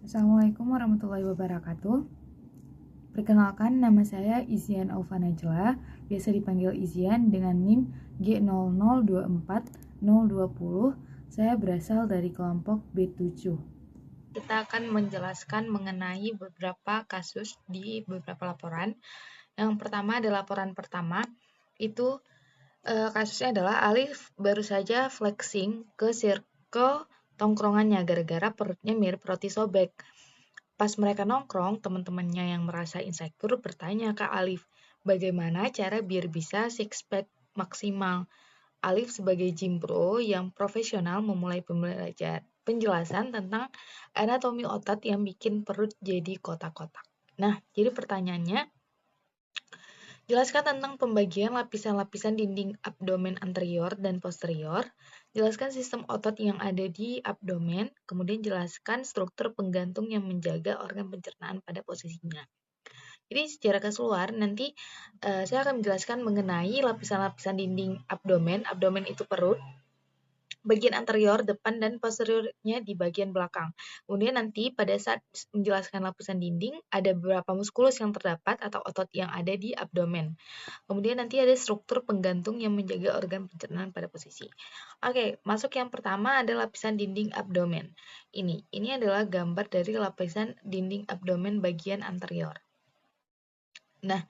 Assalamualaikum warahmatullahi wabarakatuh. Perkenalkan, nama saya Izian Aufa Najla, biasa dipanggil Izian dengan NIM G0024020. Saya berasal dari kelompok B7. Kita akan menjelaskan mengenai beberapa kasus di beberapa laporan. Yang pertama adalah laporan pertama, itu kasusnya adalah Alif baru saja flexing ke circle tongkrongannya gara-gara perutnya mirip roti sobek. Pas mereka nongkrong, teman-temannya yang merasa insecure bertanya ke Alif, bagaimana cara biar bisa six pack maksimal. Alif sebagai gym pro yang profesional memulai penjelasan tentang anatomi otot yang bikin perut jadi kotak-kotak. Nah, jadi pertanyaannya, jelaskan tentang pembagian lapisan-lapisan dinding abdomen anterior dan posterior. Jelaskan sistem otot yang ada di abdomen. Kemudian jelaskan struktur penggantung yang menjaga organ pencernaan pada posisinya. Jadi secara keseluruhan nanti saya akan menjelaskan mengenai lapisan-lapisan dinding abdomen. Abdomen itu perut. Bagian anterior, depan, dan posteriornya di bagian belakang. Kemudian nanti pada saat menjelaskan lapisan dinding, ada beberapa muskulus yang terdapat atau otot yang ada di abdomen. Kemudian nanti ada struktur penggantung yang menjaga organ pencernaan pada posisi. Oke, masuk yang pertama ada lapisan dinding abdomen. Ini adalah gambar dari lapisan dinding abdomen bagian anterior. Nah,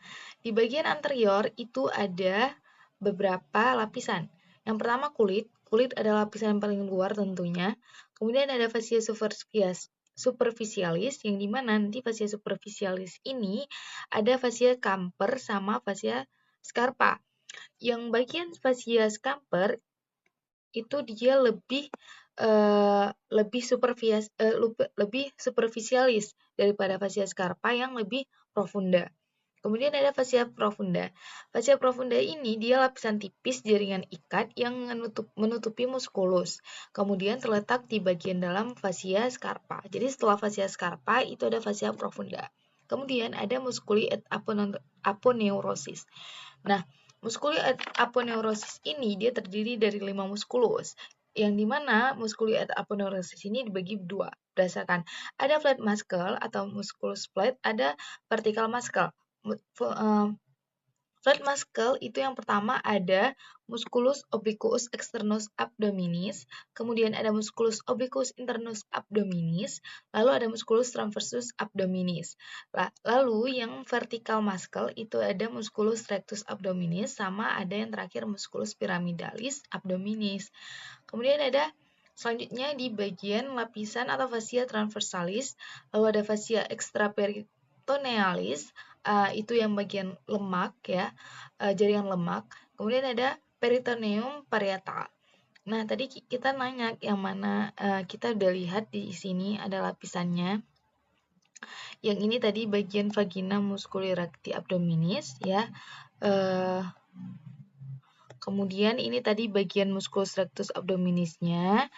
di bagian anterior itu ada beberapa lapisan. Yang pertama kulit. Kulit adalah lapisan yang paling luar tentunya. Kemudian ada fascia superficialis, yang dimana nanti fascia superficialis ini ada fascia Camper sama fascia Scarpa. Yang bagian fascia Camper itu dia lebih superficialis daripada fascia Scarpa yang lebih profunda. Kemudian ada fascia profunda. Fascia profunda ini dia lapisan tipis jaringan ikat yang menutupi muskulus. Kemudian terletak di bagian dalam fascia Scarpa. Jadi setelah fascia Scarpa itu ada fascia profunda. Kemudian ada musculi et aponeurosis. Nah, musculi et aponeurosis ini dia terdiri dari 5 muskulus. Yang dimana musculi et aponeurosis ini dibagi dua. Berdasarkan ada flat muscle atau musculus flat, ada vertical muscle. Flat muscle itu yang pertama ada musculus obliquus externus abdominis, kemudian ada musculus obliquus internus abdominis, lalu ada musculus transversus abdominis. Lalu yang vertical muscle itu ada musculus rectus abdominis, sama ada yang terakhir musculus pyramidalis abdominis. Kemudian ada selanjutnya di bagian lapisan atau fascia transversalis, lalu ada fascia extraperitonealis, itu yang bagian lemak ya, jaringan lemak. Kemudian ada peritoneum parietal. Nah, tadi kita nanya yang mana, kita udah lihat di sini ada lapisannya. Yang ini tadi bagian vagina musculi recti abdominis ya. Kemudian ini tadi bagian musculus rectus abdominisnya.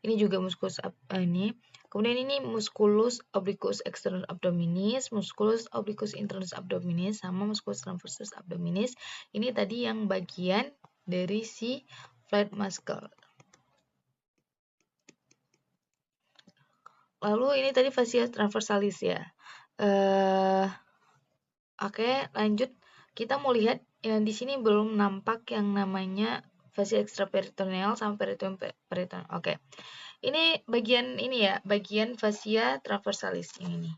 Ini juga musculus ini. Kemudian ini musculus obliquus externus abdominis, musculus obliquus internus abdominis, sama musculus transversus abdominis. Ini tadi yang bagian dari si flat muscle. Lalu ini tadi fascia transversalis ya. Oke, lanjut. Kita mau lihat yang di sini belum nampak yang namanya fascia extraperitoneal sama peritoneal. Oke. Ini bagian ini ya, bagian fascia transversalis ini.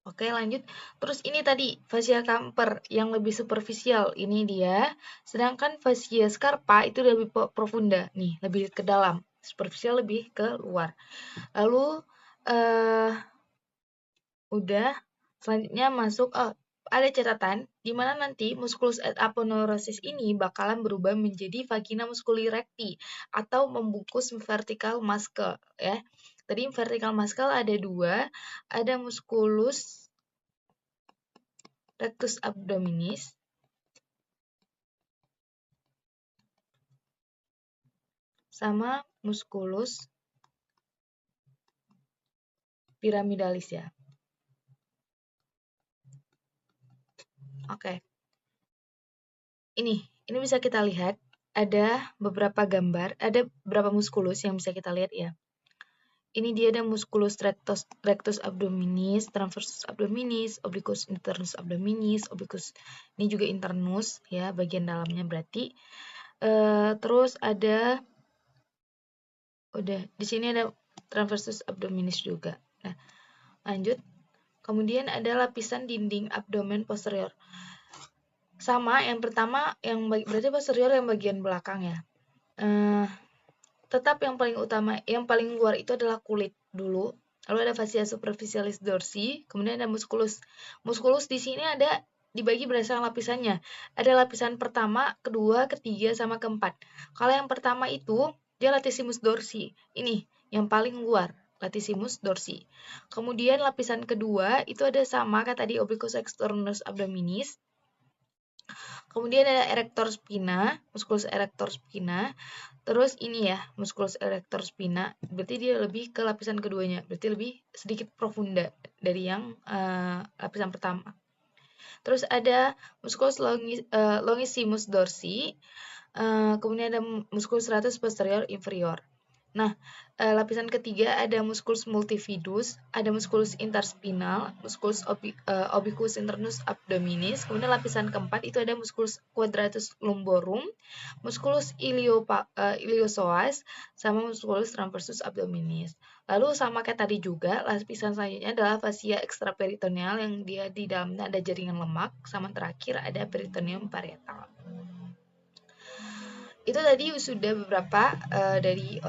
Oke, lanjut. Terus ini tadi fascia Camper yang lebih superficial, ini dia. Sedangkan fascia Scarpa itu lebih profunda, nih, lebih ke dalam. Superficial lebih ke luar. Lalu udah, selanjutnya masuk ada catatan di mana nanti musculus et aponeurosis ini bakalan berubah menjadi vagina musculi recti atau membungkus vertical muscle ya. Tadi vertical muscle ada dua, ada musculus rectus abdominis sama musculus pyramidalis ya. Oke. Ini bisa kita lihat ada beberapa gambar, ada beberapa muskulus yang bisa kita lihat ya. Ini dia ada musculus rectus abdominis, transversus abdominis, obliquus internus abdominis, obliquus ini juga internus ya, bagian dalamnya berarti. Terus ada udah di sini ada transversus abdominis juga. Nah, lanjut. Kemudian ada lapisan dinding abdomen posterior. Sama, yang pertama berarti posterior yang bagian belakang ya. Tetap yang paling utama, yang paling luar itu adalah kulit dulu. Lalu ada fascia superficialis dorsi, kemudian ada musculus. Musculus di sini ada dibagi berdasarkan lapisannya. Ada lapisan pertama, kedua, ketiga, sama keempat. Kalau yang pertama itu dia latissimus dorsi. Ini yang paling luar, latissimus dorsi. Kemudian lapisan kedua itu ada sama kayak tadi obliquus externus abdominis. Kemudian ada erector spina, musculus erector spina. Terus ini ya, musculus erector spina, berarti dia lebih ke lapisan keduanya, berarti lebih sedikit profunda dari yang lapisan pertama. Terus ada musculus longissimus dorsi, kemudian ada musculus serratus posterior inferior. Nah, lapisan ketiga ada musculus multifidus, ada musculus interspinal, musculus obliquus internus abdominis, kemudian lapisan keempat itu ada musculus quadratus lumborum, musculus iliopsoas, sama musculus transversus abdominis. Lalu sama kayak tadi juga, lapisan selanjutnya adalah fascia extraperitoneal yang dia di dalamnya ada jaringan lemak, sama terakhir ada peritoneum parietal. Itu tadi sudah beberapa dari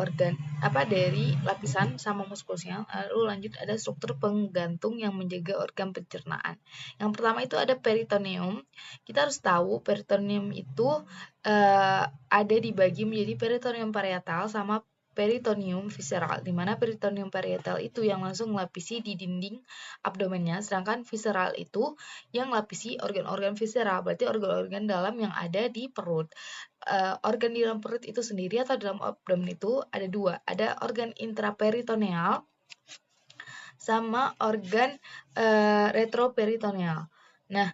dari lapisan sama muskulusnya. Lalu lanjut ada struktur penggantung yang menjaga organ pencernaan. Yang pertama itu ada peritoneum. Kita harus tahu peritoneum itu ada dibagi menjadi peritoneum parietal sama peritoneum visceral, di mana peritoneum parietal itu yang langsung melapisi di dinding abdomennya, sedangkan visceral itu yang melapisi organ-organ visceral, berarti organ-organ dalam yang ada di perut. Organ di dalam perut itu sendiri atau dalam abdomen itu ada dua, ada organ intraperitoneal sama organ retroperitoneal. Nah,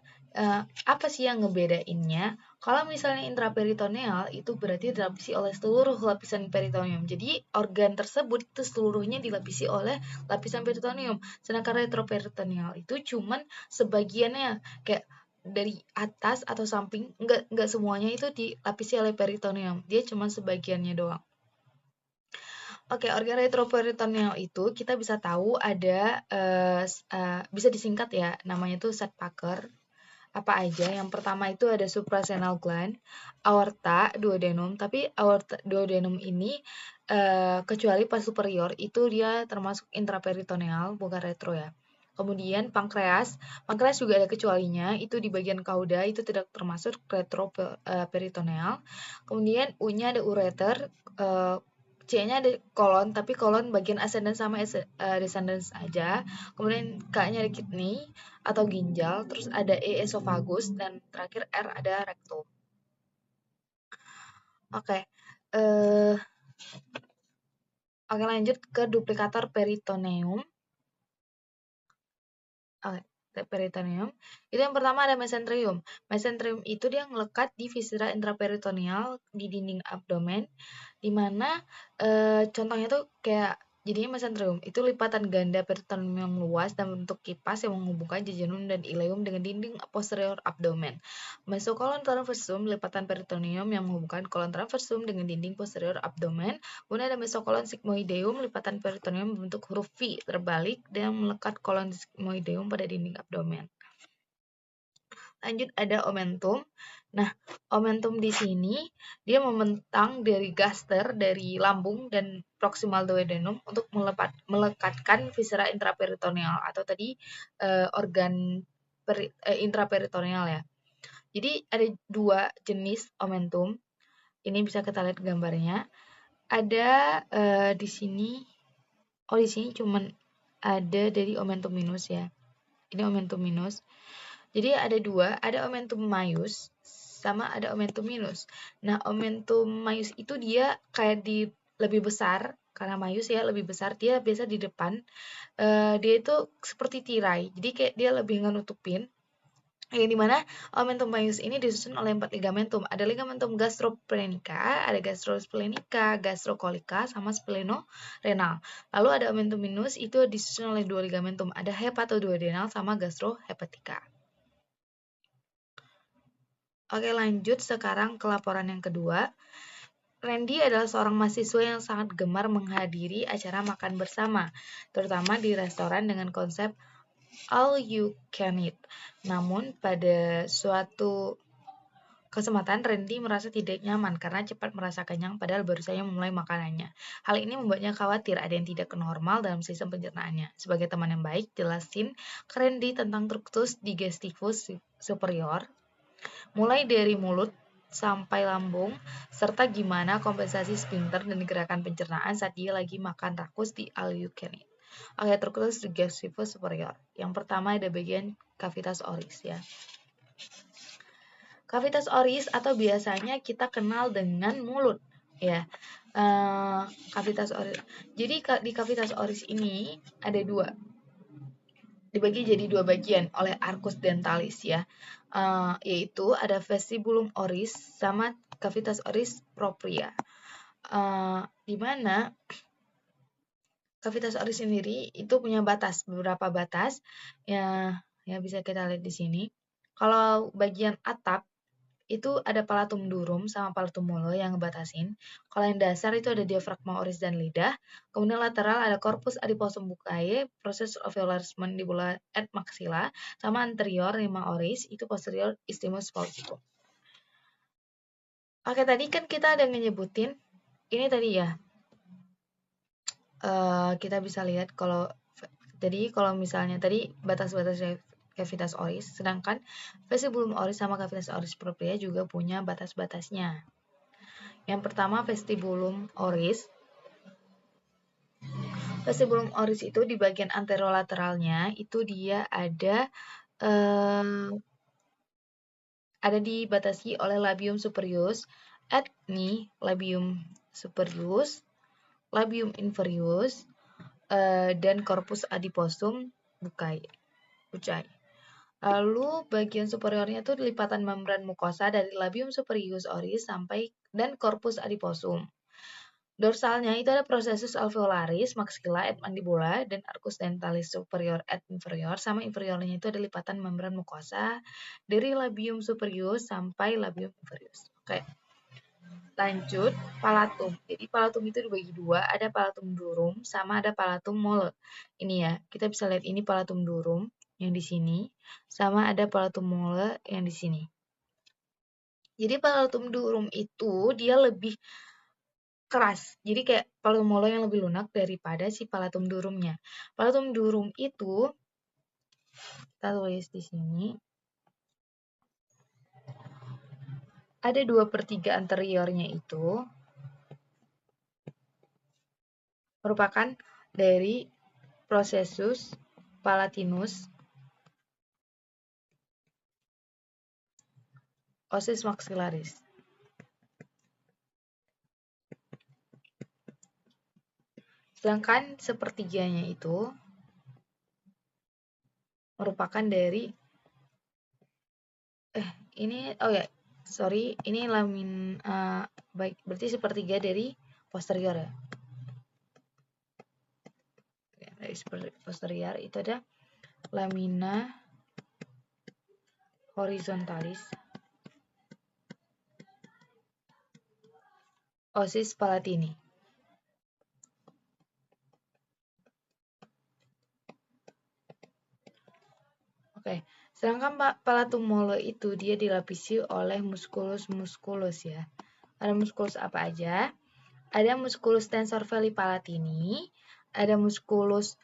apa sih yang ngebedainnya? Kalau misalnya intraperitoneal itu berarti dilapisi oleh seluruh lapisan peritoneum. Jadi organ tersebut itu seluruhnya dilapisi oleh lapisan peritoneum. Sedangkan retroperitoneal itu cuman sebagiannya, kayak dari atas atau samping, enggak semuanya itu dilapisi oleh peritoneum. Dia cuman sebagiannya doang. Oke, organ retroperitoneal itu kita bisa tahu ada bisa disingkat ya, namanya itu Sedgwicker. Apa aja? Yang pertama itu ada suprasenal gland, aorta, duodenum. Tapi aorta duodenum ini kecuali pas superior itu dia termasuk intraperitoneal, bukan retro ya. Kemudian pankreas juga ada kecualinya, itu di bagian kauda itu tidak termasuk retroperitoneal. Kemudian U-nya ada ureter, C-nya ada kolon, tapi kolon bagian ascendens sama descendens aja. Kemudian K-nya ada kidney atau ginjal, terus ada E esophagus, dan terakhir R ada rectum. Oke. Oke, lanjut ke duplikator peritoneum. Oke, peritoneum. Itu yang pertama ada mesenterium. Mesenterium itu dia ngelekat di viscera intraperitoneal di dinding abdomen, di mana contohnya tuh kayak jadinya mesenterium itu lipatan ganda peritoneum yang luas dan bentuk kipas yang menghubungkan jejunum dan ileum dengan dinding posterior abdomen. Mesokolon transversum lipatan peritoneum yang menghubungkan kolon transversum dengan dinding posterior abdomen. Kemudian ada mesokolon sigmoideum lipatan peritoneum berbentuk huruf V terbalik dan melekat kolon sigmoideum pada dinding abdomen. Lanjut ada omentum. Nah, omentum di sini dia membentang dari gaster, dari lambung dan proximal duodenum untuk melekatkan viscera intraperitoneal atau tadi organ intraperitoneal ya. Jadi ada dua jenis omentum. Ini bisa kita lihat gambarnya. Ada di sini, di sini cuman ada dari omentum minus ya. Ini omentum minus. Jadi ada dua, ada omentum maius sama ada omentum minus. Nah, omentum maius itu dia kayak lebih besar, karena maius ya lebih besar, dia biasa di depan. Dia itu seperti tirai, jadi kayak dia lebih nutupin. yang dimana omentum maius ini disusun oleh 4 ligamentum. Ada ligamentum gastroplenica, ada gastrosplenica, gastrocolika, sama splenorenal. Lalu ada omentum minus itu disusun oleh 2 ligamentum, ada hepatoduodenal sama gastrohepatica. Oke, lanjut sekarang ke laporan yang kedua. Randy adalah seorang mahasiswa yang sangat gemar menghadiri acara makan bersama, terutama di restoran dengan konsep all you can eat. Namun, pada suatu kesempatan, Randy merasa tidak nyaman karena cepat merasa kenyang padahal baru saja memulai makanannya. Hal ini membuatnya khawatir ada yang tidak normal dalam sistem pencernaannya. Sebagai teman yang baik, jelasin ke Randy tentang truktus digestivus superior, mulai dari mulut sampai lambung, serta gimana kompensasi sphincter dan gerakan pencernaan saat dia lagi makan rakus di all you can eat. Oke, truktus digestivus superior. Yang pertama ada bagian cavitas oris ya. Cavitas oris atau biasanya kita kenal dengan mulut ya. Cavitas oris. Jadi di cavitas oris ini ada dua, dibagi jadi dua bagian oleh arcus dentalis ya, yaitu ada vestibulum oris sama cavitas oris propria, di mana cavitas oris sendiri itu punya beberapa batas ya, bisa kita lihat di sini. Kalau bagian atap itu ada palatum durum sama palatum molo yang ngebatasin. Kalau yang dasar itu ada diafragma oris dan lidah. Kemudian lateral ada corpus adiposum buccae, proses alveolus mandibula et maxilla, sama anterior rima oris, itu posterior istimus falcicum. Oke, tadi kan kita ada nyebutin, ini tadi ya, kita bisa lihat kalau misalnya tadi batas-batas cavitas oris, sedangkan vestibulum oris sama cavitas oris propria juga punya batas-batasnya. Yang pertama vestibulum oris. Vestibulum oris itu di bagian anterolateralnya itu dia ada dibatasi oleh labium superius, labium superius, labium inferius, dan corpus adiposum buccae. Lalu bagian superiornya itu lipatan membran mukosa dari labium superius oris sampai dan corpus adiposum. Dorsalnya itu ada processus alveolaris, maxilla et mandibula, dan arcus dentalis superior et inferior, sama inferiornya itu ada lipatan membran mukosa dari labium superius sampai labium inferius. Oke. Lanjut, palatum. Jadi palatum itu dibagi dua, ada palatum durum sama ada palatum mole. Ini ya, kita bisa lihat ini palatum durum yang di sini, sama ada palatum mole yang di sini. Jadi palatum durum itu dia lebih keras. Jadi kayak palatum mole yang lebih lunak daripada si palatum durumnya. Palatum durum itu kita tulis di sini. Ada 2/3 anteriornya itu merupakan dari processus palatinus osis maxillaris. Sedangkan sepertiganya itu merupakan dari ini lamin baik, berarti sepertiga dari posterior ya. Dari posterior itu ada lamina horizontalis osis palatini. Oke, sedangkan palatum mole itu dia dilapisi oleh musculus ya. Ada musculus apa aja? Ada musculus tensor veli palatini, ada musculus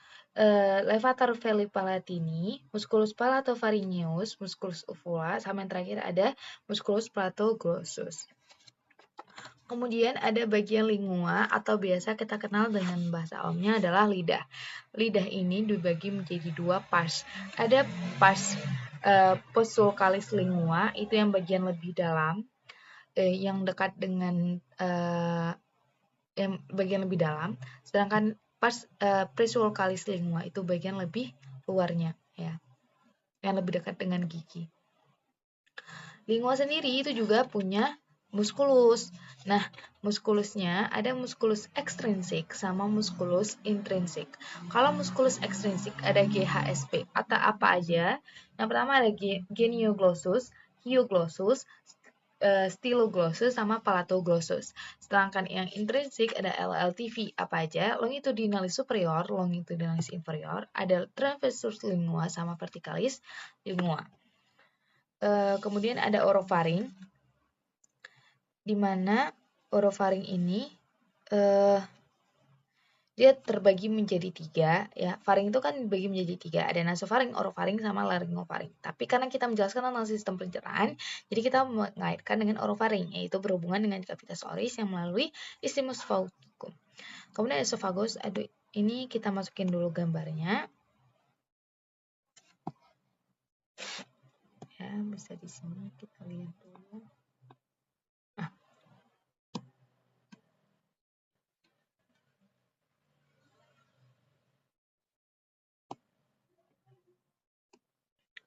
levator veli palatini, musculus palatopharyngeus, musculus uvula, sama yang terakhir ada musculus platoglossus. Kemudian ada bagian lingua atau biasa kita kenal dengan bahasa awamnya adalah lidah. Lidah ini dibagi menjadi dua pars. Ada pars postsulcalis lingua, itu yang bagian lebih dalam, yang dekat dengan yang bagian lebih dalam, sedangkan pars presulcalis lingua itu bagian lebih luarnya ya, yang lebih dekat dengan gigi. Lingua sendiri itu juga punya muskulus. Nah, muskulusnya ada muskulus ekstrinsik sama muskulus intrinsik. Kalau muskulus ekstrinsik ada GHSP atau apa aja? Yang pertama ada genioglossus, hyoglossus, styloglossus sama palatoglossus. Sedangkan yang intrinsik ada LLTV apa aja? Longitudinalis superior, longitudinalis inferior, ada transversus lingua sama verticalis lingua. Kemudian ada orofaring, di mana orofaring ini dia terbagi menjadi 3 ya. Faring itu kan dibagi menjadi 3, ada nasofaring, orofaring sama laryngofaring. Tapi karena kita menjelaskan tentang sistem pencernaan, jadi kita mengaitkan dengan orofaring, yaitu berhubungan dengan cavitas oris yang melalui isthmus faugicum. Kemudian esophagus, aduh ini kita masukin dulu gambarnya. Ya, bisa di sini kita lihat dulu.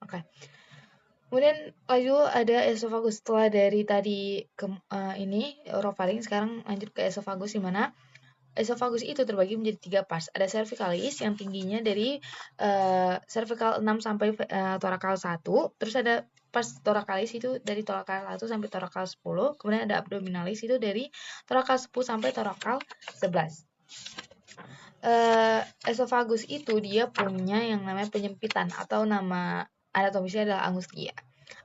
Oke. Kemudian lanjut ada esophagus. Setelah dari tadi ini orofaring, sekarang lanjut ke esophagus, di mana esophagus itu terbagi menjadi 3 parts. Ada cervicalis yang tingginya dari cervical 6 sampai thoracal 1. Terus ada pars thoracalis itu dari thoracal 1 sampai thoracal 10. Kemudian ada abdominalis itu dari thoracal 10 sampai thoracal 11. Esophagus itu dia punya yang namanya penyempitan atau nama anatomisnya adalah angustia.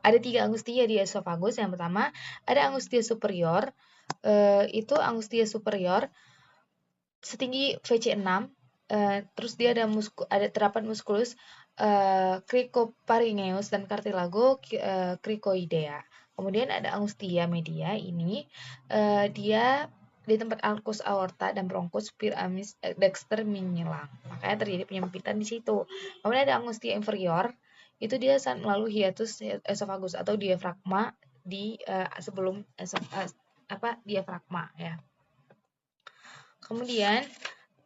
Ada 3 angustia di esophagus. Yang pertama ada angustia superior. Itu angustia superior setinggi VC6. Terus dia ada terdapat muskulus cricopharyngeus dan cartilago cricoidea. Kemudian ada angustia media, ini dia di tempat arcus aorta dan bronchus piramis dexter menyilang. Makanya terjadi penyempitan di situ. Kemudian ada angustia inferior, itu dia saat melalui hiatus esophagus atau diafragma di sebelum diafragma ya. Kemudian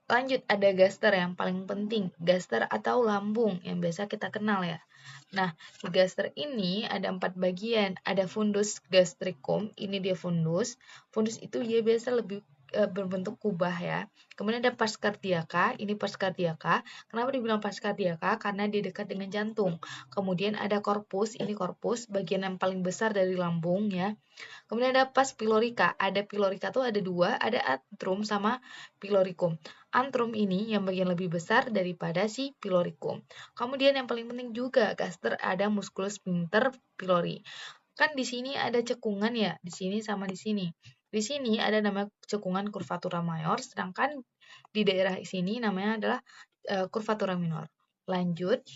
lanjut ada gaster yang paling penting, gaster atau lambung yang biasa kita kenal ya. Nah, di gaster ini ada 4 bagian, ada fundus gastricum, ini dia fundus. Fundus itu dia biasa lebih berbentuk kubah ya. Kemudian ada pars cardiaca, ini pars cardiaca. Kenapa dibilang pars cardiaca? Karena dia dekat dengan jantung. Kemudian ada corpus, ini corpus, bagian yang paling besar dari lambung ya. Kemudian ada pars pylorica. Ada pylorica tuh ada 2, ada antrum sama pyloricum. Antrum ini yang bagian lebih besar daripada si pyloricum. Kemudian yang paling penting juga gaster ada musculus sphincter pylori. Kan di sini ada cekungan ya, di sini sama di sini. Di sini ada nama cekungan curvatura mayor, sedangkan di daerah sini namanya adalah curvatura minor. Lanjut,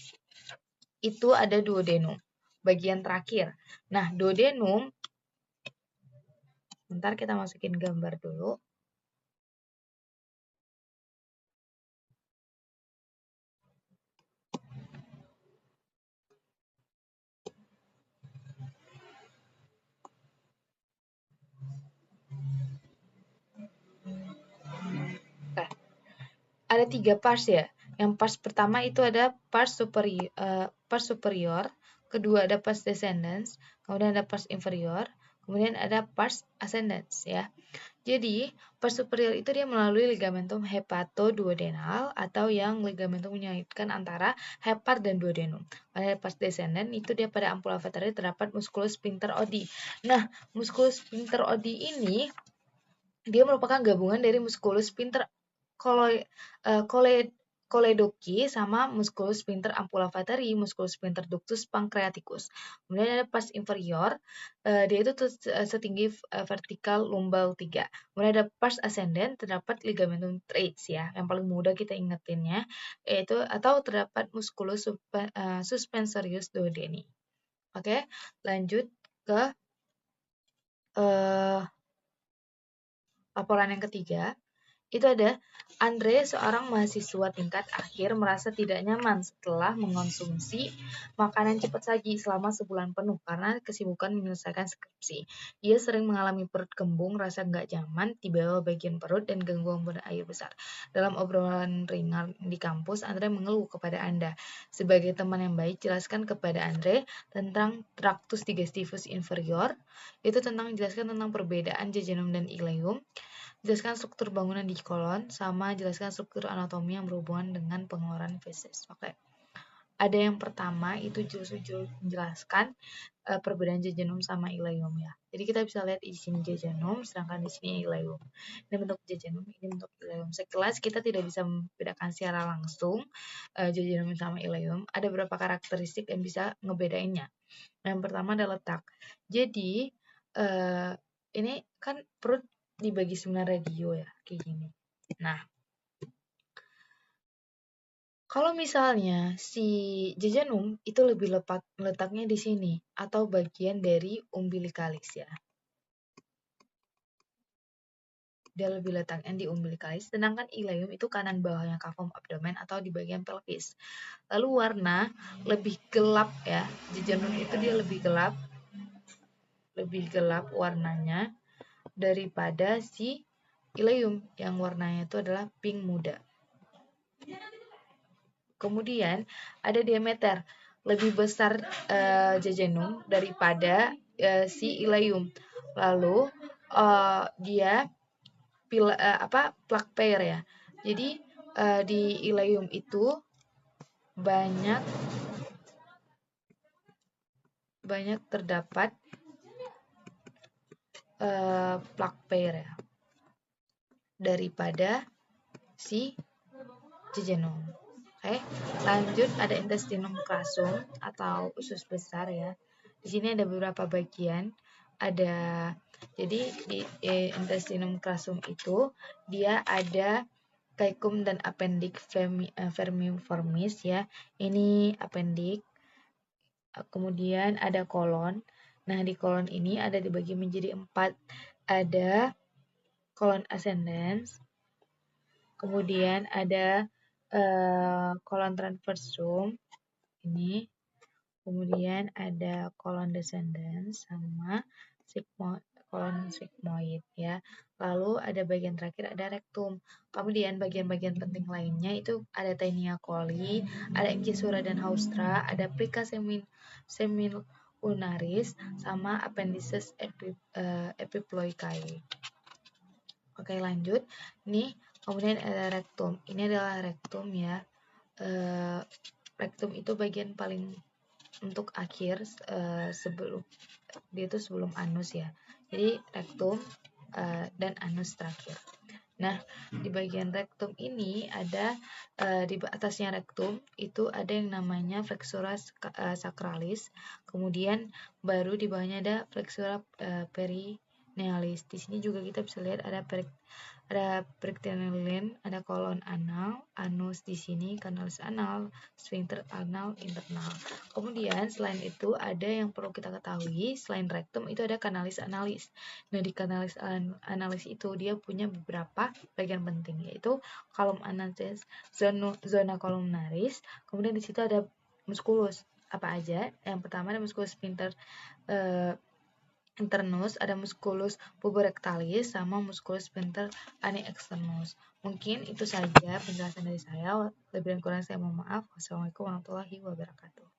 itu ada duodenum, bagian terakhir. Nah, duodenum, bentar kita masukin gambar dulu. Ada 3 pars ya. Yang pars pertama itu ada pars superior, kedua ada pars descendens, kemudian ada pars inferior, kemudian ada pars ascendens ya. Jadi, pars superior itu dia melalui ligamentum hepatoduodenal atau yang ligamentum mengaitkan antara hepar dan duodenum. Pada pars descendens itu dia pada ampula vertebri terdapat musculus sphincter Oddi. Nah, musculus sphincter Oddi ini dia merupakan gabungan dari musculus sphincter choledochi sama musculus sphincter ampula vateri, musculus sphincter ductus pancreaticus. Kemudian ada pars inferior, dia itu setinggi vertikal lumbal 3. Kemudian ada pars ascendent, terdapat ligamentum traits ya, yang paling mudah kita ingetinnya, yaitu atau terdapat musculus suspensorius duodeni. Oke, lanjut ke laporan yang ketiga. itu ada Andre, seorang mahasiswa tingkat akhir, merasa tidak nyaman setelah mengonsumsi makanan cepat saji selama sebulan penuh karena kesibukan menyelesaikan skripsi. Ia sering mengalami perut kembung, rasa nggak nyaman di bawah bagian perut, dan gangguan buang air besar. Dalam obrolan ringan di kampus, Andre mengeluh kepada Anda. Sebagai teman yang baik, jelaskan kepada Andre tentang tractus digestivus inferior. Itu jelaskan tentang perbedaan jejunum dan ileum. Jelaskan struktur bangunan di kolon, sama jelaskan struktur anatomi yang berhubungan dengan pengeluaran feses. Oke. Ada yang pertama itu justru menjelaskan perbedaan jejunum sama ileum ya. Jadi kita bisa lihat di sini jejunum, sedangkan di sini ileum. Ini bentuk jejunum, ini bentuk ileum. Sekilas kita tidak bisa membedakan secara langsung jejunum sama ileum. Ada beberapa karakteristik yang bisa ngebedainnya. Yang pertama adalah letak. Jadi ini kan perut dibagi 9 radio ya, kayak gini. Nah, kalau misalnya si jejunum itu lebih letaknya di sini atau bagian dari umbilikalis ya. Dia lebih letaknya di umbilikalis, sedangkan ileum itu kanan bawahnya cavum abdomen atau di bagian pelvis. Lalu warna lebih gelap ya. Jejunum itu dia lebih gelap warnanya daripada si ileum yang warnanya itu adalah pink muda. Kemudian ada diameter lebih besar jejunum daripada si ileum. Lalu dia plak pair ya. Jadi di ileum itu banyak terdapat plak pair ya daripada si jejunum. Oke, lanjut ada intestinum crassum atau usus besar ya. Di sini ada beberapa bagian. Jadi di intestinum crassum itu dia ada caecum dan appendix vermiformis ya. Ini appendix. Kemudian ada kolon. Nah, di kolon ini ada dibagi menjadi 4. Ada kolon ascendens. Kemudian ada kolon transversum ini, kemudian ada kolon descendens sama kolon sigmoid ya. Lalu ada bagian terakhir ada rektum. Kemudian bagian-bagian penting lainnya itu ada Taenia coli, ada incisura dan haustra, ada plica semilunaris sama appendices epiploicae. Oke, lanjut. Nih, kemudian ada rektum. Ini adalah rektum ya. Rektum itu bagian paling untuk akhir sebelum dia itu sebelum anus ya. Jadi rektum dan anus terakhir. Nah, di bagian rektum ini ada di atasnya rektum itu ada yang namanya flexura sacralis. Kemudian baru di bawahnya ada flexura perinealis. Di sini juga kita bisa lihat ada peritoneum, ada kolon anal, anus di sini, kanalis anal, sphincter anal internal. Kemudian selain itu ada yang perlu kita ketahui, selain rektum itu ada kanalis analis. Nah, di kanalis analis itu dia punya beberapa bagian penting, yaitu column analysis, zona columnaris, kemudian di situ ada musculus. Apa aja? Yang pertama ada musculus sphincter internus, ada musculus puborectalis sama musculus sphincter ani externus. Mungkin itu saja penjelasan dari saya. Lebih dan kurang saya mohon maaf. Wassalamualaikum warahmatullahi wabarakatuh.